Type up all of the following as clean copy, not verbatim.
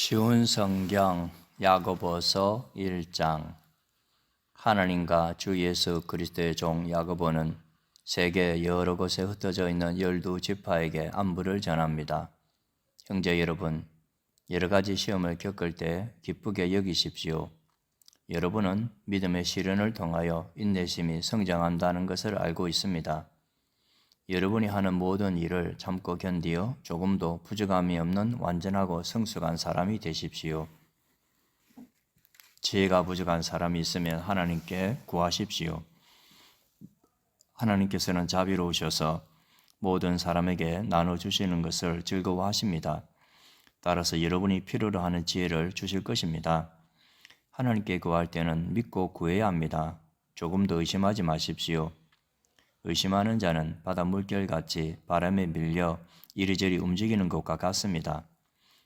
쉬운 성경 야고보서 1장. 하나님과 주 예수 그리스도의 종 야고보는 세계 여러 곳에 흩어져 있는 12지파에게 안부를 전합니다. 형제 여러분, 여러 가지 시험을 겪을 때 기쁘게 여기십시오. 여러분은 믿음의 시련을 통하여 인내심이 성장한다는 것을 알고 있습니다. 여러분이 하는 모든 일을 참고 견디어 조금도 부족함이 없는 완전하고 성숙한 사람이 되십시오. 지혜가 부족한 사람이 있으면 하나님께 구하십시오. 하나님께서는 자비로우셔서 모든 사람에게 나눠주시는 것을 즐거워하십니다. 따라서 여러분이 필요로 하는 지혜를 주실 것입니다. 하나님께 구할 때는 믿고 구해야 합니다. 조금도 의심하지 마십시오. 의심하는 자는 바다 물결같이 바람에 밀려 이리저리 움직이는 것과 같습니다.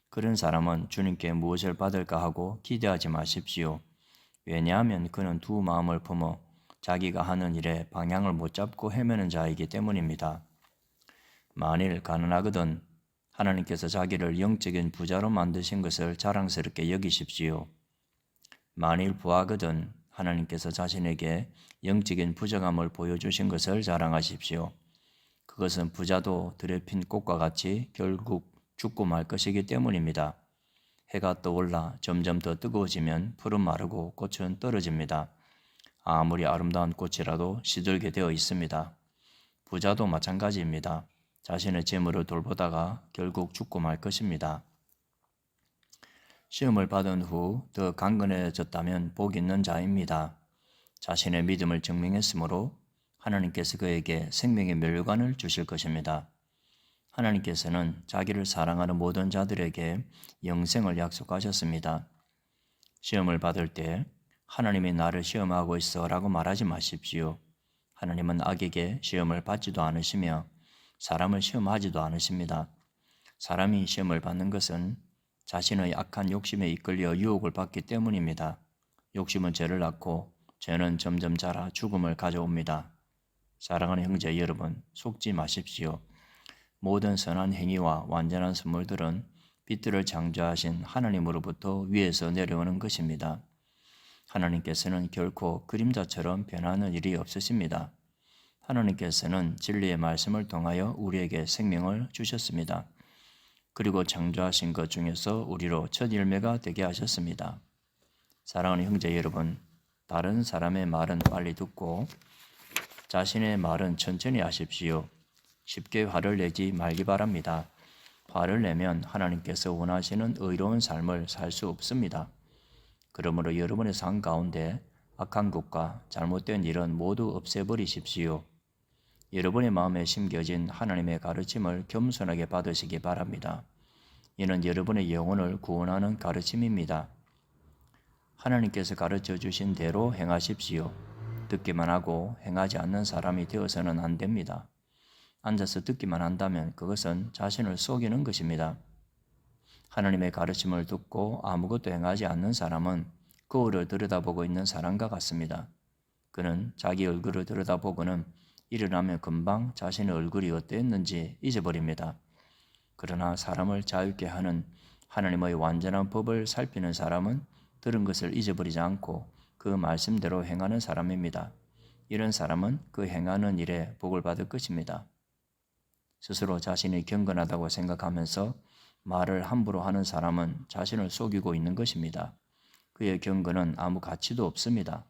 그런 사람은 주님께 무엇을 받을까 하고 기대하지 마십시오. 왜냐하면 그는 두 마음을 품어 자기가 하는 일에 방향을 못 잡고 헤매는 자이기 때문입니다. 만일 가난하거든 하나님께서 자기를 영적인 부자로 만드신 것을 자랑스럽게 여기십시오. 만일 부하거든 하나님께서 자신에게 영적인 부족함을 보여주신 것을 자랑하십시오. 그것은 부자도 들에 핀 꽃과 같이 결국 죽고 말 것이기 때문입니다. 해가 떠올라 점점 더 뜨거워지면 풀은 마르고 꽃은 떨어집니다. 아무리 아름다운 꽃이라도 시들게 되어 있습니다. 부자도 마찬가지입니다. 자신의 재물을 돌보다가 결국 죽고 말 것입니다. 시험을 받은 후 더 강건해졌다면 복 있는 자입니다. 자신의 믿음을 증명했으므로 하나님께서 그에게 생명의 멸류관을 주실 것입니다. 하나님께서는 자기를 사랑하는 모든 자들에게 영생을 약속하셨습니다. 시험을 받을 때 하나님이 나를 시험하고 있어 라고 말하지 마십시오. 하나님은 악에게 시험을 받지도 않으시며 사람을 시험하지도 않으십니다. 사람이 시험을 받는 것은 자신의 악한 욕심에 이끌려 유혹을 받기 때문입니다. 욕심은 죄를 낳고 죄는 점점 자라 죽음을 가져옵니다. 사랑하는 형제 여러분, 속지 마십시오. 모든 선한 행위와 완전한 선물들은 빛들을 창조하신 하나님으로부터 위에서 내려오는 것입니다. 하나님께서는 결코 그림자처럼 변하는 일이 없으십니다. 하나님께서는 진리의 말씀을 통하여 우리에게 생명을 주셨습니다. 그리고 창조하신 것 중에서 우리로 첫 열매가 되게 하셨습니다. 사랑하는 형제 여러분, 다른 사람의 말은 빨리 듣고 자신의 말은 천천히 하십시오. 쉽게 화를 내지 말기 바랍니다. 화를 내면 하나님께서 원하시는 의로운 삶을 살 수 없습니다. 그러므로 여러분의 삶 가운데 악한 것과 잘못된 일은 모두 없애버리십시오. 여러분의 마음에 심겨진 하나님의 가르침을 겸손하게 받으시기 바랍니다. 이는 여러분의 영혼을 구원하는 가르침입니다. 하나님께서 가르쳐 주신 대로 행하십시오. 듣기만 하고 행하지 않는 사람이 되어서는 안 됩니다. 앉아서 듣기만 한다면 그것은 자신을 속이는 것입니다. 하나님의 가르침을 듣고 아무것도 행하지 않는 사람은 거울을 들여다보고 있는 사람과 같습니다. 그는 자기 얼굴을 들여다보고는 일어나면 금방 자신의 얼굴이 어땠는지 잊어버립니다. 그러나 사람을 자유케 하는 하나님의 완전한 법을 살피는 사람은 들은 것을 잊어버리지 않고 그 말씀대로 행하는 사람입니다. 이런 사람은 그 행하는 일에 복을 받을 것입니다. 스스로 자신이 경건하다고 생각하면서 말을 함부로 하는 사람은 자신을 속이고 있는 것입니다. 그의 경건은 아무 가치도 없습니다.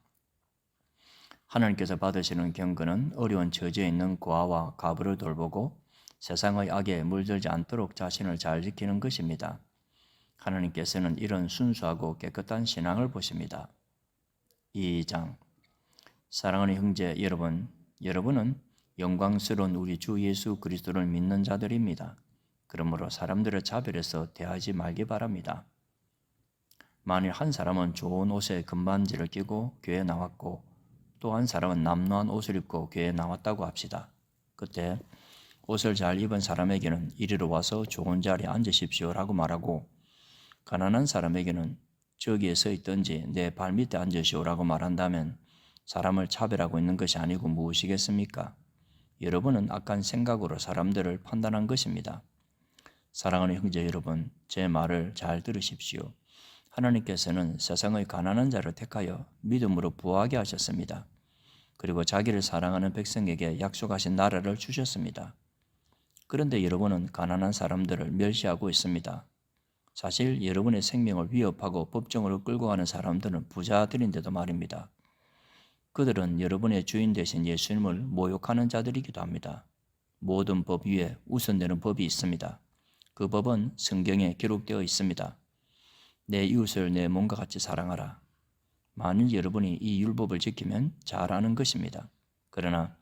하나님께서 받으시는 경건은 어려운 처지에 있는 고아와 과부를 돌보고 세상의 악에 물들지 않도록 자신을 잘 지키는 것입니다. 하나님께서는 이런 순수하고 깨끗한 신앙을 보십니다. 2장. 사랑하는 형제 여러분, 여러분은 영광스러운 우리 주 예수 그리스도를 믿는 자들입니다. 그러므로 사람들을 차별해서 대하지 말기 바랍니다. 만일 한 사람은 좋은 옷에 금반지를 끼고 교회에 나왔고 또 한 사람은 남루한 옷을 입고 교회에 나왔다고 합시다. 그때 옷을 잘 입은 사람에게는 이리로 와서 좋은 자리에 앉으십시오라고 말하고 가난한 사람에게는 저기에 서 있든지 내 발 밑에 앉으시오라고 말한다면 사람을 차별하고 있는 것이 아니고 무엇이겠습니까? 여러분은 악한 생각으로 사람들을 판단한 것입니다. 사랑하는 형제 여러분, 제 말을 잘 들으십시오. 하나님께서는 세상의 가난한 자를 택하여 믿음으로 부하게 하셨습니다. 그리고 자기를 사랑하는 백성에게 약속하신 나라를 주셨습니다. 그런데 여러분은 가난한 사람들을 멸시하고 있습니다. 사실 여러분의 생명을 위협하고 법정으로 끌고 가는 사람들은 부자들인데도 말입니다. 그들은 여러분의 주인 되신 예수님을 모욕하는 자들이기도 합니다. 모든 법 위에 우선되는 법이 있습니다. 그 법은 성경에 기록되어 있습니다. 내 이웃을 내 몸과 같이 사랑하라. 만일 여러분이 이 율법을 지키면 잘하는 것입니다. 그러나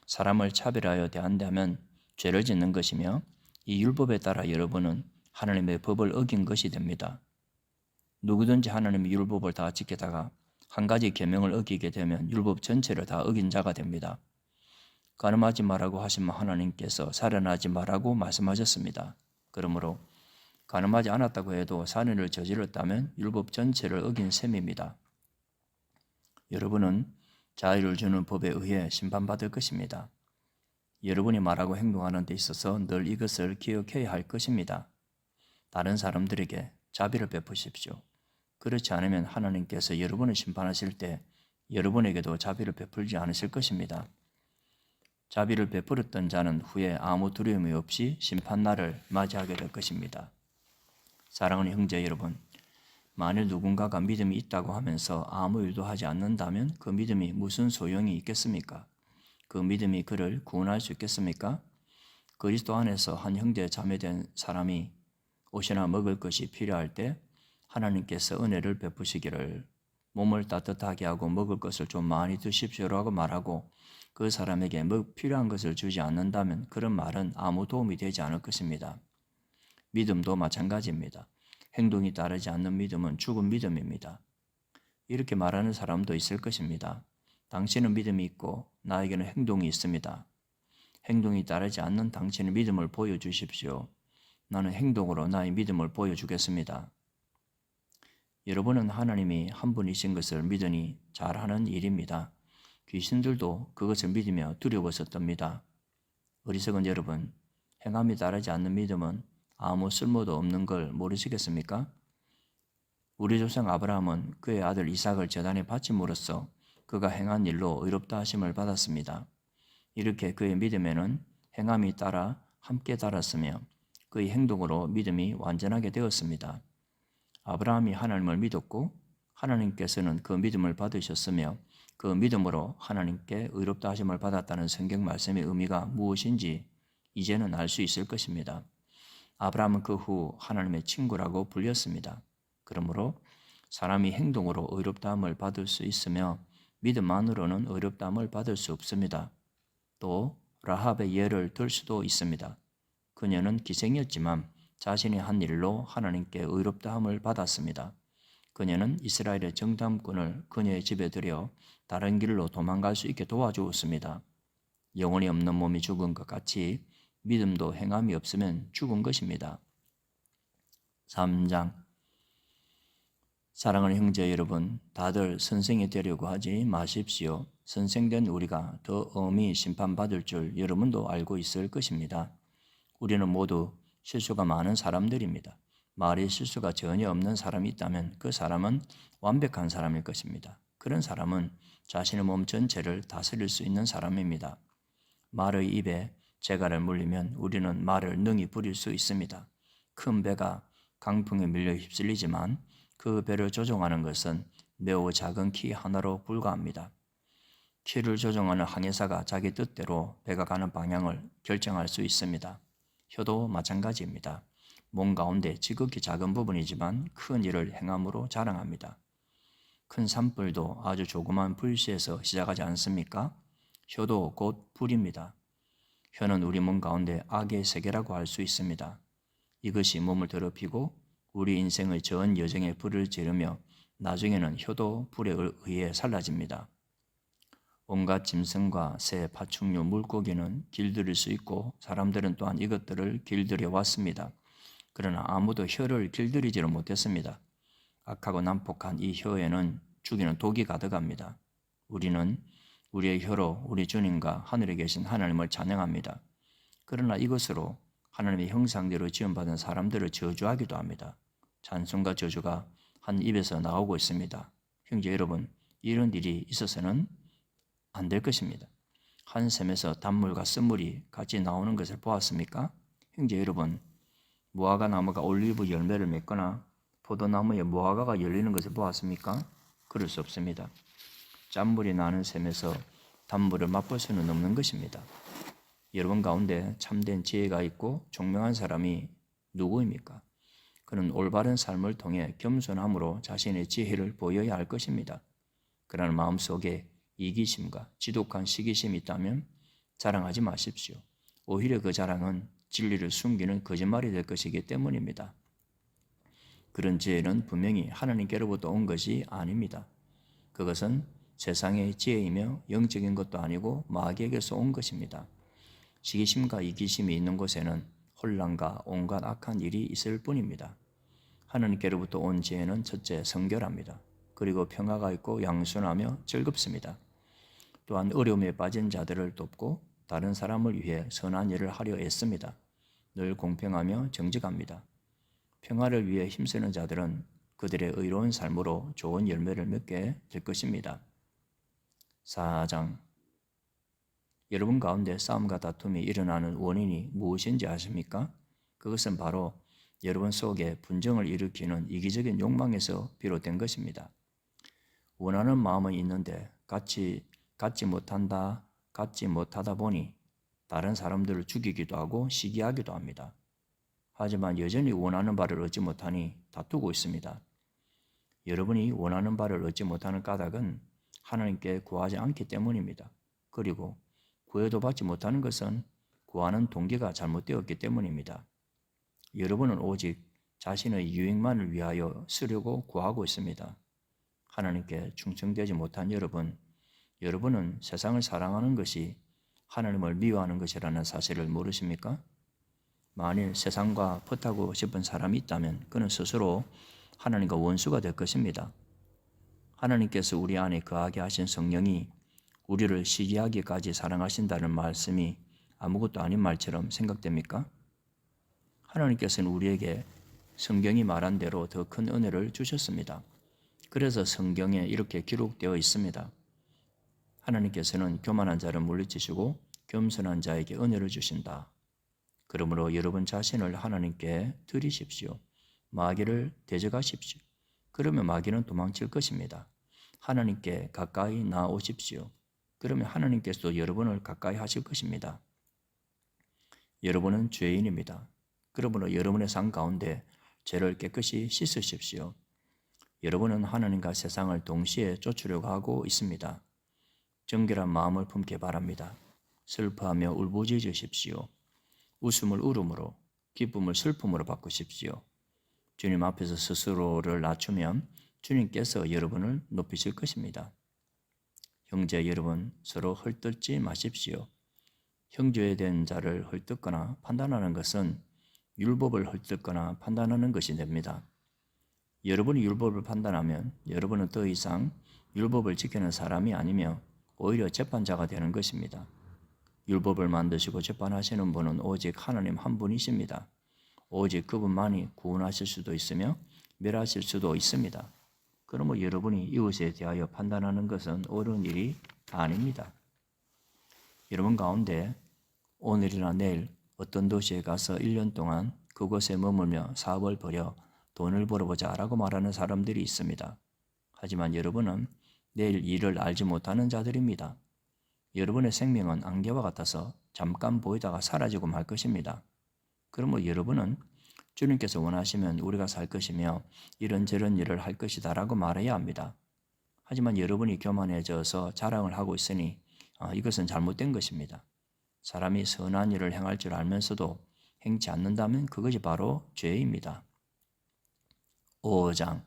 사람을 차별하여 대한다면 죄를 짓는 것이며 이 율법에 따라 여러분은 하나님의 법을 어긴 것이 됩니다. 누구든지 하나님의 율법을 다 지키다가 한 가지 계명을 어기게 되면 율법 전체를 다 어긴 자가 됩니다. 간음하지 말라고 하신 하나님께서 살인하지 말라고 말씀하셨습니다. 그러므로 간음하지 않았다고 해도 살인을 저질렀다면 율법 전체를 어긴 셈입니다. 여러분은 자유를 주는 법에 의해 심판받을 것입니다. 여러분이 말하고 행동하는 데 있어서 늘 이것을 기억해야 할 것입니다. 다른 사람들에게 자비를 베푸십시오. 그렇지 않으면 하나님께서 여러분을 심판하실 때 여러분에게도 자비를 베풀지 않으실 것입니다. 자비를 베풀었던 자는 후에 아무 두려움이 없이 심판날을 맞이하게 될 것입니다. 사랑하는 형제 여러분, 만일 누군가가 믿음이 있다고 하면서 아무 일도 하지 않는다면 그 믿음이 무슨 소용이 있겠습니까? 그 믿음이 그를 구원할 수 있겠습니까? 그리스도 안에서 한 형제 자매된 사람이 옷이나 먹을 것이 필요할 때 하나님께서 은혜를 베푸시기를 몸을 따뜻하게 하고 먹을 것을 좀 많이 드십시오라고 말하고 그 사람에게 필요한 것을 주지 않는다면 그런 말은 아무 도움이 되지 않을 것입니다. 믿음도 마찬가지입니다. 행동이 따르지 않는 믿음은 죽은 믿음입니다. 이렇게 말하는 사람도 있을 것입니다. 당신은 믿음이 있고 나에게는 행동이 있습니다. 행동이 따르지 않는 당신의 믿음을 보여주십시오. 나는 행동으로 나의 믿음을 보여주겠습니다. 여러분은 하나님이 한 분이신 것을 믿으니 잘하는 일입니다. 귀신들도 그것을 믿으며 두려워서 떱니다. 어리석은 여러분, 행함이 따르지 않는 믿음은 아무 쓸모도 없는 걸 모르시겠습니까? 우리 조상 아브라함은 그의 아들 이삭을 제단에 바침으로써 그가 행한 일로 의롭다 하심을 받았습니다. 이렇게 그의 믿음에는 행함이 따라 함께 달았으며 그의 행동으로 믿음이 완전하게 되었습니다. 아브라함이 하나님을 믿었고 하나님께서는 그 믿음을 받으셨으며 그 믿음으로 하나님께 의롭다 하심을 받았다는 성경 말씀의 의미가 무엇인지 이제는 알 수 있을 것입니다. 아브라함은 그 후 하나님의 친구라고 불렸습니다. 그러므로 사람이 행동으로 의롭다함을 받을 수 있으며 믿음만으로는 의롭다함을 받을 수 없습니다. 또 라합의 예를 들 수도 있습니다. 그녀는 기생이었지만 자신이 한 일로 하나님께 의롭다함을 받았습니다. 그녀는 이스라엘의 정탐꾼을 그녀의 집에 들여 다른 길로 도망갈 수 있게 도와주었습니다. 영혼이 없는 몸이 죽은 것 같이 믿음도 행함이 없으면 죽은 것입니다. 3장. 사랑하는 형제 여러분, 다들 선생이 되려고 하지 마십시오. 선생된 우리가 더 엄히 심판받을 줄 여러분도 알고 있을 것입니다. 우리는 모두 실수가 많은 사람들입니다. 말에 실수가 전혀 없는 사람이 있다면 그 사람은 완벽한 사람일 것입니다. 그런 사람은 자신의 몸 전체를 다스릴 수 있는 사람입니다. 말의 입에 재갈을 물리면 우리는 말을 능히 부릴 수 있습니다. 큰 배가 강풍에 밀려 휩쓸리지만 그 배를 조종하는 것은 매우 작은 키 하나로 불과합니다. 키를 조종하는 항해사가 자기 뜻대로 배가 가는 방향을 결정할 수 있습니다. 혀도 마찬가지입니다. 몸 가운데 지극히 작은 부분이지만 큰 일을 행함으로 자랑합니다. 큰 산불도 아주 조그만 불씨에서 시작하지 않습니까? 혀도 곧 불입니다. 혀는 우리 몸 가운데 악의 세계라고 할 수 있습니다. 이것이 몸을 더럽히고 우리 인생의 전 여정에 불을 지르며 나중에는 혀도 불에 의해 살라집니다. 온갖 짐승과 새, 파충류, 물고기는 길들일 수 있고 사람들은 또한 이것들을 길들여 왔습니다. 그러나 아무도 혀를 길들이지를 못했습니다. 악하고 난폭한 이 혀에는 죽이는 독이 가득합니다. 우리는 우리의 혀로 우리 주님과 하늘에 계신 하나님을 찬양합니다. 그러나 이것으로 하나님의 형상대로 지음받은 사람들을 저주하기도 합니다. 찬송과 저주가 한 입에서 나오고 있습니다. 형제 여러분, 이런 일이 있어서는 안 될 것입니다. 한 샘에서 단물과 쓴물이 같이 나오는 것을 보았습니까? 형제 여러분, 무화과 나무가 올리브 열매를 맺거나 포도나무에 무화과가 열리는 것을 보았습니까? 그럴 수 없습니다. 짠물이 나는 샘에서 단물을 맛볼 수는 없는 것입니다. 여러분 가운데 참된 지혜가 있고 총명한 사람이 누구입니까? 그는 올바른 삶을 통해 겸손함으로 자신의 지혜를 보여야 할 것입니다. 그러나 마음속에 이기심과 지독한 시기심이 있다면 자랑하지 마십시오. 오히려 그 자랑은 진리를 숨기는 거짓말이 될 것이기 때문입니다. 그런 지혜는 분명히 하나님께로부터 온 것이 아닙니다. 그것은 세상의 지혜이며 영적인 것도 아니고 마귀에게서 온 것입니다. 시기심과 이기심이 있는 곳에는 혼란과 온갖 악한 일이 있을 뿐입니다. 하나님께로부터 온 지혜는 첫째 성결합니다. 그리고 평화가 있고 양순하며 즐겁습니다. 또한 어려움에 빠진 자들을 돕고 다른 사람을 위해 선한 일을 하려 애씁니다. 늘 공평하며 정직합니다. 평화를 위해 힘쓰는 자들은 그들의 의로운 삶으로 좋은 열매를 맺게 될 것입니다. 4장. 여러분 가운데 싸움과 다툼이 일어나는 원인이 무엇인지 아십니까? 그것은 바로 여러분 속에 분쟁을 일으키는 이기적인 욕망에서 비롯된 것입니다. 원하는 마음은 있는데 갖지 못하다 보니 다른 사람들을 죽이기도 하고 시기하기도 합니다. 하지만 여전히 원하는 바를 얻지 못하니 다투고 있습니다. 여러분이 원하는 바를 얻지 못하는 까닭은 하나님께 구하지 않기 때문입니다. 그리고 구해도 받지 못하는 것은 구하는 동기가 잘못되었기 때문입니다. 여러분은 오직 자신의 유익만을 위하여 쓰려고 구하고 있습니다. 하나님께 충성되지 못한 여러분은 세상을 사랑하는 것이 하나님을 미워하는 것이라는 사실을 모르십니까? 만일 세상과 붙하고 싶은 사람이 있다면 그는 스스로 하나님과 원수가 될 것입니다. 하나님께서 우리 안에 거하게 하신 성령이 우리를 시기하기까지 사랑하신다는 말씀이 아무것도 아닌 말처럼 생각됩니까? 하나님께서는 우리에게 성경이 말한 대로 더 큰 은혜를 주셨습니다. 그래서 성경에 이렇게 기록되어 있습니다. 하나님께서는 교만한 자를 물리치시고 겸손한 자에게 은혜를 주신다. 그러므로 여러분 자신을 하나님께 드리십시오. 마귀를 대적하십시오. 그러면 마귀는 도망칠 것입니다. 하나님께 가까이 나오십시오. 그러면 하나님께서도 여러분을 가까이 하실 것입니다. 여러분은 죄인입니다. 그러므로 여러분의 삶 가운데 죄를 깨끗이 씻으십시오. 여러분은 하나님과 세상을 동시에 쫓으려고 하고 있습니다. 정결한 마음을 품기 바랍니다. 슬퍼하며 울부짖으십시오. 웃음을 울음으로, 기쁨을 슬픔으로 바꾸십시오. 주님 앞에서 스스로를 낮추면 주님께서 여러분을 높이실 것입니다. 형제 여러분, 서로 헐뜯지 마십시오. 형제에 대한 자를 헐뜯거나 판단하는 것은 율법을 헐뜯거나 판단하는 것이 됩니다. 여러분이 율법을 판단하면 여러분은 더 이상 율법을 지키는 사람이 아니며 오히려 재판자가 되는 것입니다. 율법을 만드시고 재판하시는 분은 오직 하나님 한 분이십니다. 오직 그분만이 구원하실 수도 있으며 멸하실 수도 있습니다. 그러므로 여러분이 이웃에 대하여 판단하는 것은 옳은 일이 아닙니다. 여러분 가운데 오늘이나 내일 어떤 도시에 가서 1년 동안 그곳에 머물며 사업을 벌여 돈을 벌어보자 라고 말하는 사람들이 있습니다. 하지만 여러분은 내일 일을 알지 못하는 자들입니다. 여러분의 생명은 안개와 같아서 잠깐 보이다가 사라지고 말 것입니다. 그러므로 여러분은 주님께서 원하시면 우리가 살 것이며 이런저런 일을 할 것이다 라고 말해야 합니다. 하지만 여러분이 교만해져서 자랑을 하고 있으니 이것은 잘못된 것입니다. 사람이 선한 일을 행할 줄 알면서도 행치 않는다면 그것이 바로 죄입니다. 5장.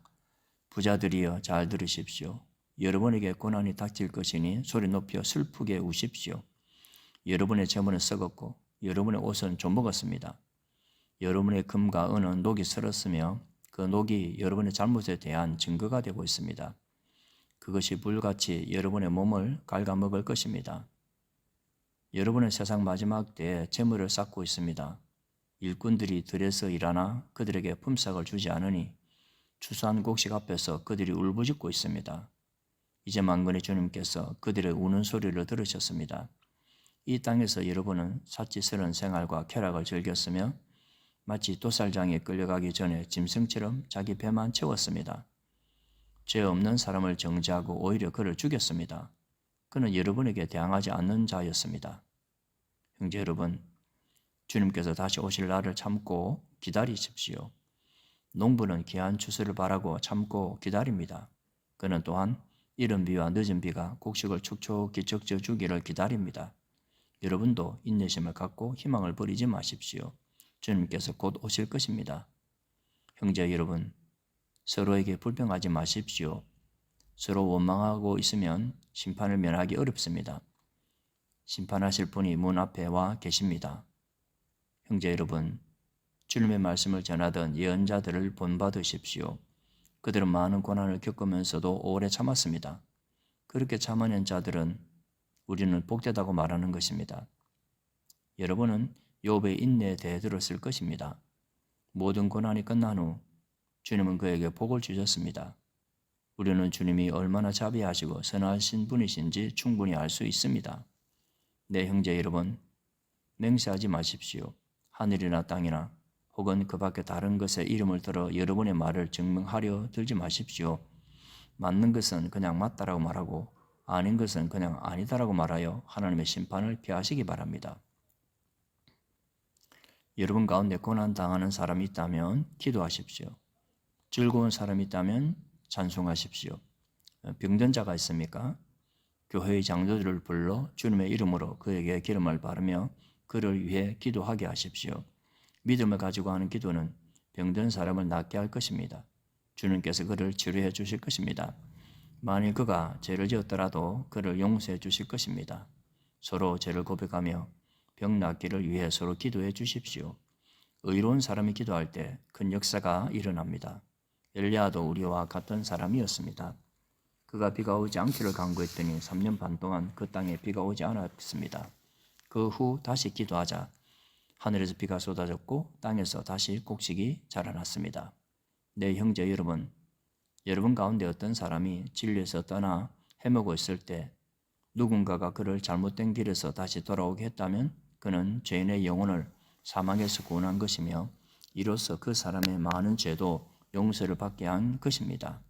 부자들이여 잘 들으십시오. 여러분에게 고난이 닥칠 것이니 소리 높여 슬프게 우십시오. 여러분의 재물은 썩었고 여러분의 옷은 좀먹었습니다. 여러분의 금과 은은 녹이 슬었으며 그 녹이 여러분의 잘못에 대한 증거가 되고 있습니다. 그것이 불같이 여러분의 몸을 갉아먹을 것입니다. 여러분은 세상 마지막 때에 재물을 쌓고 있습니다. 일꾼들이 들에서 일하나 그들에게 품삯을 주지 않으니 추수한 곡식 앞에서 그들이 울부짖고 있습니다. 이제 만군의 주님께서 그들의 우는 소리를 들으셨습니다. 이 땅에서 여러분은 사치스러운 생활과 쾌락을 즐겼으며 마치 도살장에 끌려가기 전에 짐승처럼 자기 배만 채웠습니다. 죄 없는 사람을 정죄하고 오히려 그를 죽였습니다. 그는 여러분에게 대항하지 않는 자였습니다. 형제 여러분, 주님께서 다시 오실 날을 참고 기다리십시오. 농부는 귀한 추수를 바라고 참고 기다립니다. 그는 또한 이른 비와 늦은 비가 곡식을 촉촉히 적셔 주기를 기다립니다. 여러분도 인내심을 갖고 희망을 버리지 마십시오. 주님께서 곧 오실 것입니다. 형제 여러분, 서로에게 불평하지 마십시오. 서로 원망하고 있으면 심판을 면하기 어렵습니다. 심판하실 분이 문 앞에 와 계십니다. 형제 여러분, 주님의 말씀을 전하던 예언자들을 본받으십시오. 그들은 많은 고난을 겪으면서도 오래 참았습니다. 그렇게 참아낸 자들은 우리는 복되다고 말하는 것입니다. 여러분은 욥의 인내에 대해 들었을 것입니다. 모든 고난이 끝난 후 주님은 그에게 복을 주셨습니다. 우리는 주님이 얼마나 자비하시고 선하신 분이신지 충분히 알 수 있습니다. 네, 형제 여러분, 맹세하지 마십시오. 하늘이나 땅이나 혹은 그 밖에 다른 것의 이름을 들어 여러분의 말을 증명하려 들지 마십시오. 맞는 것은 그냥 맞다라고 말하고 아닌 것은 그냥 아니다라고 말하여 하나님의 심판을 피하시기 바랍니다. 여러분 가운데 고난당하는 사람이 있다면 기도하십시오. 즐거운 사람이 있다면 찬송하십시오. 병든 자가 있습니까? 교회의 장로들을 불러 주님의 이름으로 그에게 기름을 바르며 그를 위해 기도하게 하십시오. 믿음을 가지고 하는 기도는 병든 사람을 낫게 할 것입니다. 주님께서 그를 치료해 주실 것입니다. 만일 그가 죄를 지었더라도 그를 용서해 주실 것입니다. 서로 죄를 고백하며 병 낫기를 위해 서로 기도해 주십시오. 의로운 사람이 기도할 때 큰 역사가 일어납니다. 엘리야도 우리와 같은 사람이었습니다. 그가 비가 오지 않기를 간구했더니 3년 반 동안 그 땅에 비가 오지 않았습니다. 그 후 다시 기도하자 하늘에서 비가 쏟아졌고 땅에서 다시 곡식이 자라났습니다. 네, 형제 여러분, 여러분 가운데 어떤 사람이 진리에서 떠나 헤매고 있을 때 누군가가 그를 잘못된 길에서 다시 돌아오게 했다면 그는 죄인의 영혼을 사망에서 구원한 것이며 이로써 그 사람의 많은 죄도 용서를 받게 한 것입니다.